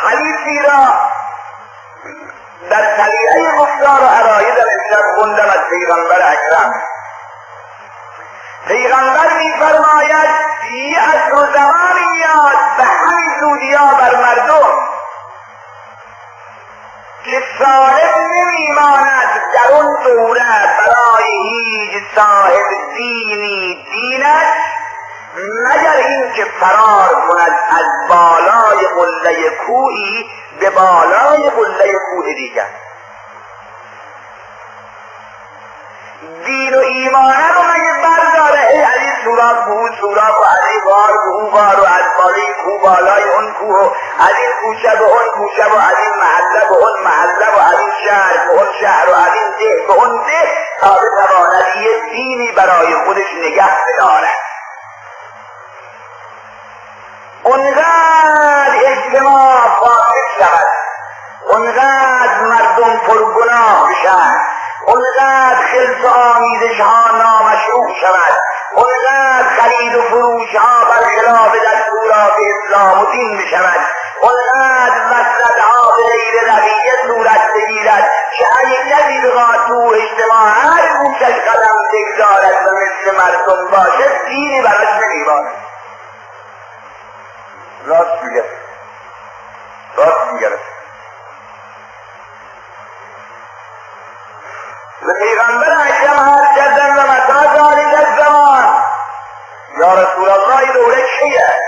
حدیثی را در طلیعه گفتار و عراید امشب خوندم از پیغمبر اکرم. پیغمبر می‌فرماید یه عصر و زمانی میاد به همین زودیا بر مردم که صاحب نمیماند در اون دوره برای هیچ صاحب دینی دینش مگر این که فرار کند از بالای قله کوهی به بالای قله کوه دیگر. دین و ایمانه رو مگه برداره از این سوراخ به اون سوراخ و از این غار به اون غار و از بالای کوه بالای اون کوه و از این کوچه به اون کوچه و از این محله به اون محله و از این شهر به اون شهر و از این ده به اون ده تا بتواند یه دینی برای خودش نگه بدارد. اونقدر اجتماع فاسد شود، اونقدر مردم پرگناه بشن، اونقدر خلط و آمیزش ها نامشروع شود، اونقدر خرید و فروش ها برخلاف دستورات اسلام و دین بشود، اونقدر مسند ها به غیر رویه صورت بگیرد که اگه کسی بخواد تو اجتماع هر گوشش قدم بگذارد و مثل مردم باشد دینی براش نمیباید. راست میگه، راست میگه. و پیغمبر اکرم هر کردن و متا ذالک الزمان. یا رسول الله این دوره چیه؟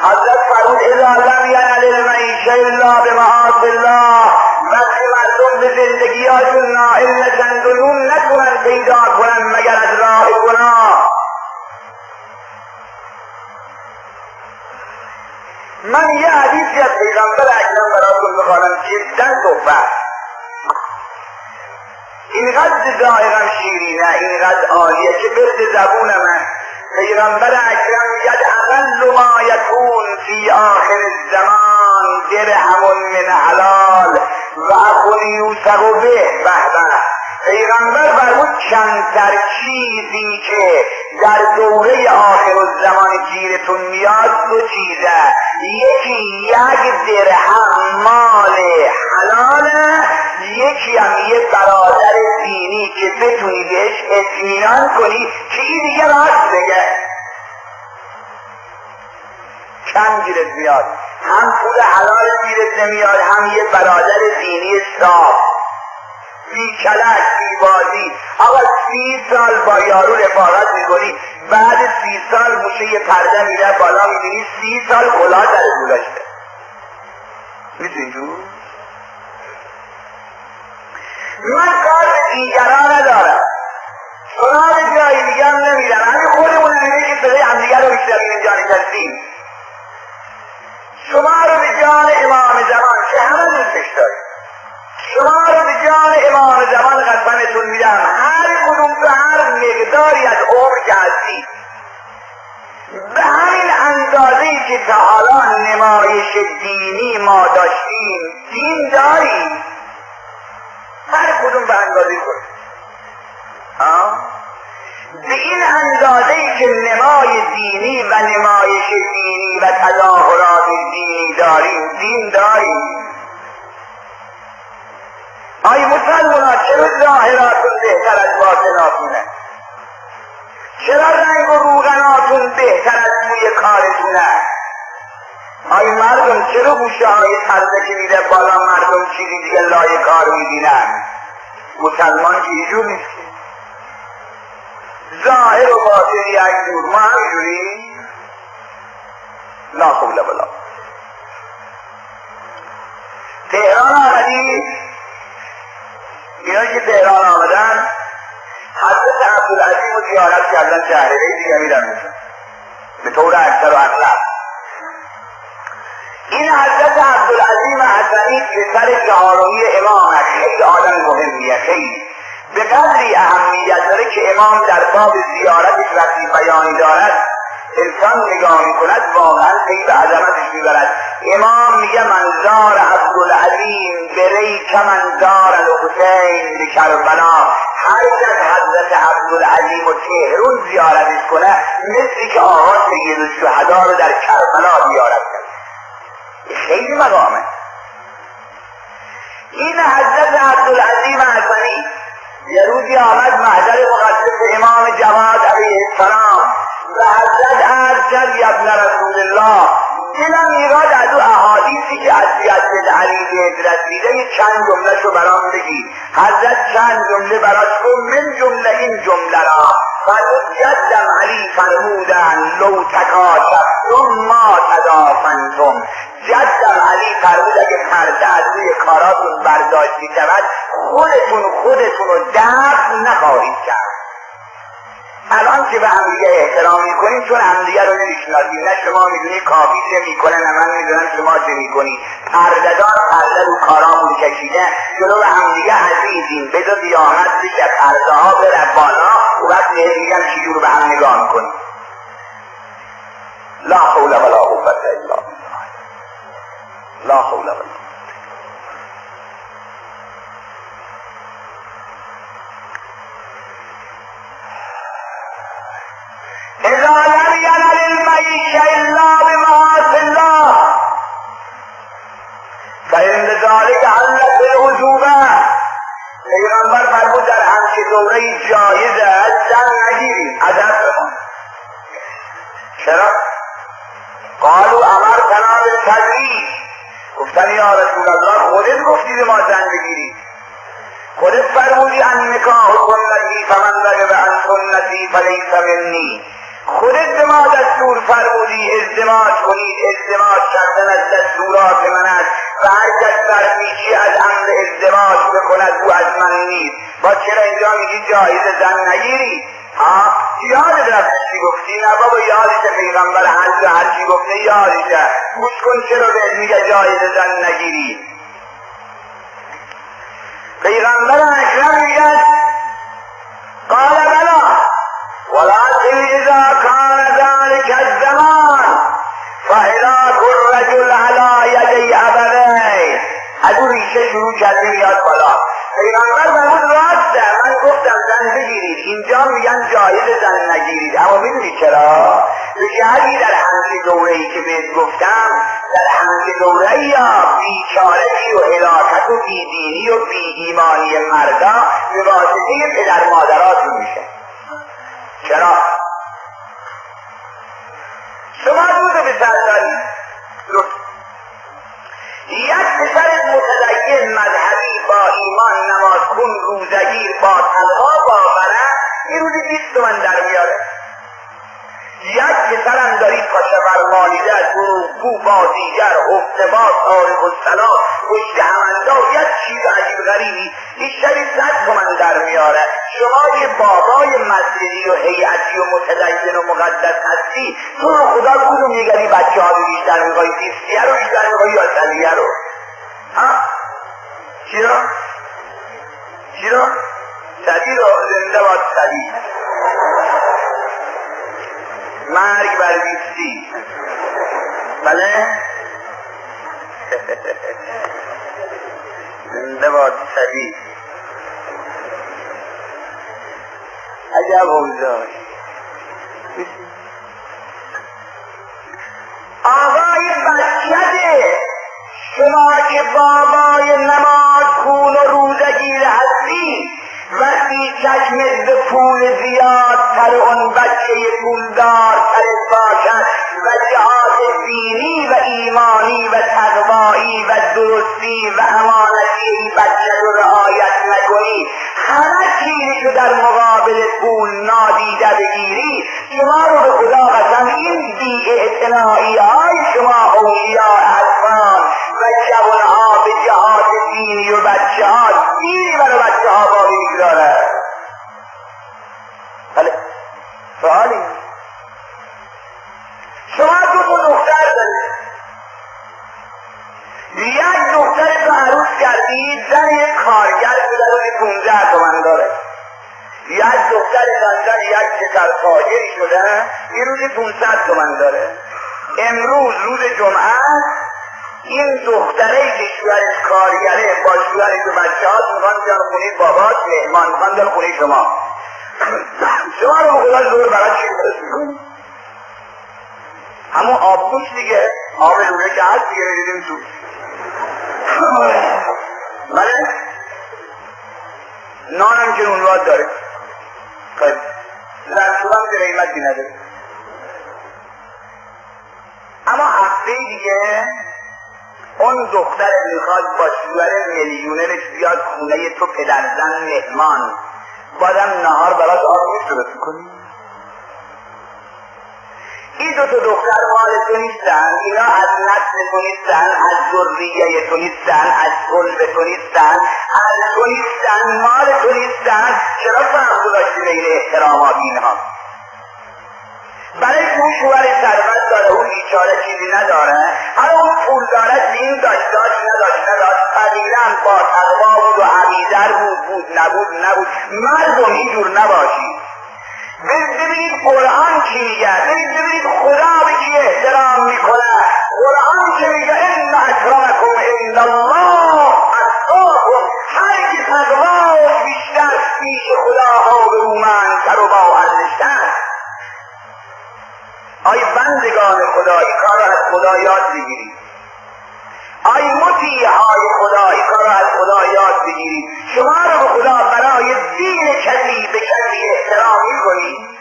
حضرت فرمود اذا لم ینل المعیشه الا بمعاصی الله. وقتی مردم به زندگیاشون نائل نشند و نون نتونن پیدا کنن مگر از راه گناه. من یه حدیثی از پیغمبر اکرم براتون بخوانم جدا صحبت. اینقدر ظاهرم شیرینه، اینقدر عالیه که برد زبون من. پیغمبر اکرم میگد اقل ما یکون فی آخر الزمان درهم من حلال و اخون یوسق به بهبه. پیغمبر فرمود کمتر چیزی که در دوره آخر الزمان گیرتون میاد دو چیزه. یکی یک درهم مال حلاله، یکی هم یه برادر دینی که بتونی بهش اطمینان کنی که این دیگه راست بگه. کم گیرت میاد، هم پول حلال گیرت نمیاد، هم یه برادر دینی صاف بی کلک بی بازی. آقا 30 سال با یارو رفاقت میکنی، بعد 30 سال موشه یه پرده میره بالا میبینی 30 سال کلاه در گذاشته. میدونی تو؟ من کار به دیگران ندارم، سراغ جایی دیگه هم نمیرم، همین خودمون نمیده که صدای همدیگر رو میشنویم جان کسی. شما رو به جان امام زمان که همه دوستش داریم، شما رو به جان امام زمان قسمتون میدم هر کدوم به هر مقداری از عمر که هستی به همین اندازه‌ای که تا حالا نمایش دینی ما داشتیم دین داریم، هر کدوم به اندازه خود به این اندازه‌ای که نمای دینی و نمایش دینی و تظاهرات دینی داریم دین داریم. آی مسلمان چرا ظاهراتون بهتر از باطناتونه؟ چرا رنگ و روغناتون بهتر از توی کارتونه؟ آی مردم چرا گوشه های ترزه که میده بالا مردم چیزی دیگه لای کار میبینن؟ مسلمان که اینجور نیست، ظاهر و باطن یک جور. ما همینجوری لا قبل بلا. تهران آمدی، اینا که تهران آمدن حضرت عبدالعظیم رو زیارت کردن، شهره دیگه میرن میشن به طور اکثر و اغلب. این حضرت عبدالعظیم حسنی پسر چهارمی امام خیلی آدم مهمیه، خیلی به قدری اهمیت داره که امام در باب زیارتش وقتی بیانی دارد انسان نگاه میکند واقعا پی به عظمتش میبرد. امام میگه من زار عبدالعظیم بری که من زار الحسین به کربلا. هر کس حضرت عبدالعظیم و تهران زیارتش کنه مثل که آقا سید الشهدا رو در کربلا زیارت کرد. المؤمنین حضرت عبدالعظیم حسنی یه روزی آمد محضر مقدس امام جواد علیه السلام و حضرت عرض کرد یا ابن رسول الله دلم میراد از او احادیثی که از جد علی به رسیده یه چند جمله شو برام بگی. حضرت چند جمله براش گفت، من جمله این جمله را فرمود جدم علی فرمودن لو تکاشفتم ما تدافنتم. جدم علی فرمود اگه پرده از روی کاراتون برداشتی شود خودتون رو دفع نخواهید کرد. الان که به همدیگه احترام میکنیم چون همدیگه رو نمیشناسیم، نه شما میدونی کافی چه میکنه نه من میدونم شما چه میکنی. پردهدار پرده رو کارامون کشیده جلو به همدیگه عزیزیم، بذار دیانت بشه پرده ها بره بالا و وقت میگم چی رو به هم نگاه میکنیم. لا حول ولا قوة الا بالله. لا حول ولا قوة. اذا لم ينل المعيش الا بمعاصي الله فان ذلك علت بالوجوبه. پیغمبر فرمود در همچه دوره جایزه از زن نگیرید. ادب بکن. چرا؟ قالوا امرتنا بالتدریج. گفتن یا رسول الله خودت گفتی به ما زن بگیرید، خودت فرمودی ان نکاح سنتی فمن رغب عن سنتی فلیس منی. خودت به ما دستور فرمودی ازدواج کنید، ازدواج کردن از دستورات من است و هر کس برپیچی از امر ازدواج بکند او از من نیست. با چرا اینجا میگی جایز زن نگیری؟ یاد رفت چی گفتی؟ نه بابا یادشه پیغمبر هر چی گفته یادشه. گوش کن چرا بهت میگه جایز زن نگیری. پیغمبر اکرم میگه قال بلا ولكن اذا كان ذلك الزمان فهلاك الرجل على يدي ابويه. از اون ریشه شروع کرده میاد بالا. پیغمبر فرمود راسته، من گفتم زن بگیرید، اینجا میگن جایز زن نگیرید. اما میدونی چرا؟ بشهدی در همچه دوره‌ای که بهت گفتم، در همچه دوره‌ای یا بیچارگی و هلاکت و بیدینی و بی ایمانی مردا به واسطه پدر مادراتون میشه. چرا؟ شما روز به سر دارید، یک پسر متدین مذهبی با ایمان نماز کن روزگیر با تنها باوره این روزی 20 تومن در میاره. یک پسرم دارید پاشه برمانیده گروهگو بازیگر افتباس عارف الصلاح پشت همانجا یک چیز عجیب غریبی بیشتری 100 تومن در میاره. شما یه بابای مسجدی و هیئتی و متدین و مقدس هستی، تو رو خدا کدوم میگری بچه ها رو بیشتر میخوایی؟ 20 رو بیشتر میخوایی یا 100 رو؟ چی رو؟ 100 رو زنده باد 100. مرگ بر 20. بله؟ زنده باد 100. عجب اوضاع. آقای بچیده شما که بابای نماز خون و روزگیر هستی، وقتی چشمت به پول زیادتر اون بچه پولدارتر باشد و جهاد دینی و ایمانی و تقوایی و درستی و امانتی این بچه رو رعایت نکنی، همه چیزی در مقابل پول نادیده بگیری، شما رو به خدا قسم این بی‌اعتنایی های شما اولیاء اطفال و جوانها به جهاد دینی و بچه ها دینی برای بچه ها باقی میگذاره. بله سوالی شما دو دختر دارید، یک دختر رو عروس کردید، زن یک کارگر بوده روزی 15 تومن داره. یک دختر زن یک شکر تاجری شده این روزی 500 تومن داره. امروز روز جمعه این دختره که شوهرش کارگره با شوهرش و بچه‌هاش میخوان بیان خونه باباش مهمان، میخوان بیان خونه شما. شما رو به خدا زور برای چی درست میکنی؟ همون آبگوش دیگه، آب لوله که هست دیگه میدیدیم تو. بله نانم که نونواد داره خیلی زنشوبم که قیمتی نداره. اما هفته دیگه اون دختر میخواد با شوهر میلیونرش بیاد خونه تو پدرزن مهمان، بعدم نهار برات آب درست میکنی. این دو تا دختر مال تو نیستن، اینا از نسل تو نیستن، از ذریه تو نیستن، از قلب تو نیستن، از تو نیستن، مال تو نیستن. چرا فرق گذاشتی بین احترامات اینها؟ برای اون شوهر ثروت داره، اون بیچاره چیزی نداره، حالا اون پول داره، دین داشت نداشت، فقیرن با تقوا بود و عمیدر بود نبود. مردم اینجور نباشید. ببینید قرآن چی میگه، ببینید خدا به کی احترام میکنه. قرآن چی میگه؟ ان اکرمکم عند الله اتقاکم. هر کی تقواش بیشتر پیش خدا آبرومندتر و باارزشتر. آی بندگان خدا، این کار را از خدا یاد بگیرید. آی مطیع های خدا، این کار را از خدا یاد بگیرید. شما را به خدا برای دین کسی به کسی احترام میکنید.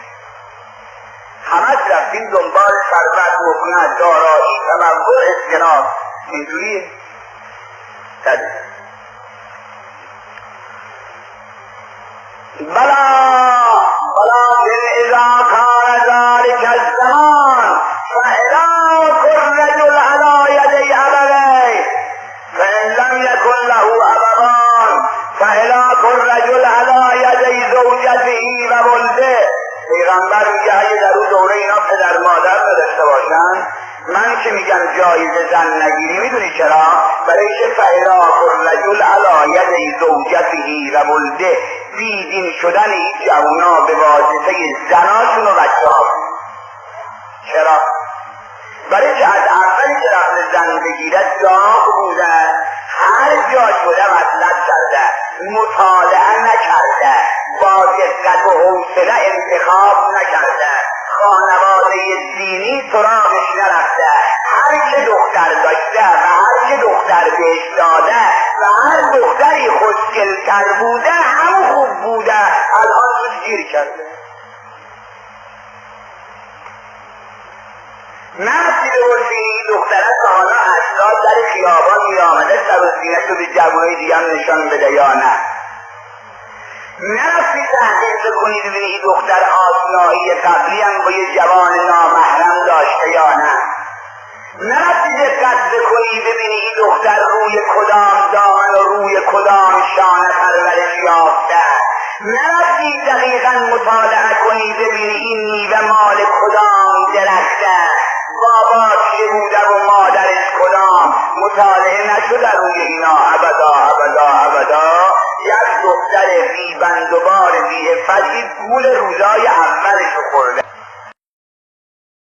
همه رفتیم دنبال ثروت، مکنت، دارایی، تمول، اسکناس. اینجوریه بلکن اذا کان ذلک الزمان فهلاک الرجل علی یدی ابویه فان لم یکن له ابوان فهلاک الرجل علی یدی زوجته و ولده. پیغمبر میگه اگه در اون دوره اینا پدر مادر نداشته باشن، من که میگم جایز زن نگیری، میدونی چرا؟ برای که فهلاک الرجل علی یدی زوجته و ولده، بیدین شدن این جوونا به واسطه زناشون و بچه‌ها. چرا؟ برای که از اولی که رفت زن بگیرد داغ بودن، هر جا شده مطلب کرده، مطالعه نکرده، با دقت و حوصله انتخاب نکرده، خانواده دینی سراغش نرفته. هر که دختر داشته و هر که دختر بهش داده و هر دختری خوشگل‌تر بوده همون خوب بوده، الان روش گیر کرده. نفسی به ورزی دختره تا حالا اشراد در خیابان می آمده سر و سینه رو به جوانای دیگه هم نشان بده یا نه؟ نرفتی تحقیق کنید ببینی این دختر آشنایی قبلی هم با یه جوان نامحرم داشته یا نه؟ نرفتی دقت بکنی ببینی این دختر روی کدام دامن و روی کدام شانه پرورش یافته؟ نرفتی دقیقا مطالعه کنی ببینی این میوه مال کدام درخته؟ بابا چه بوده و مادرش کدام؟ مطالعه نشده روی اینا ابدا. یک دختر بی بند و بار بی افت گول روزای اولش خورده.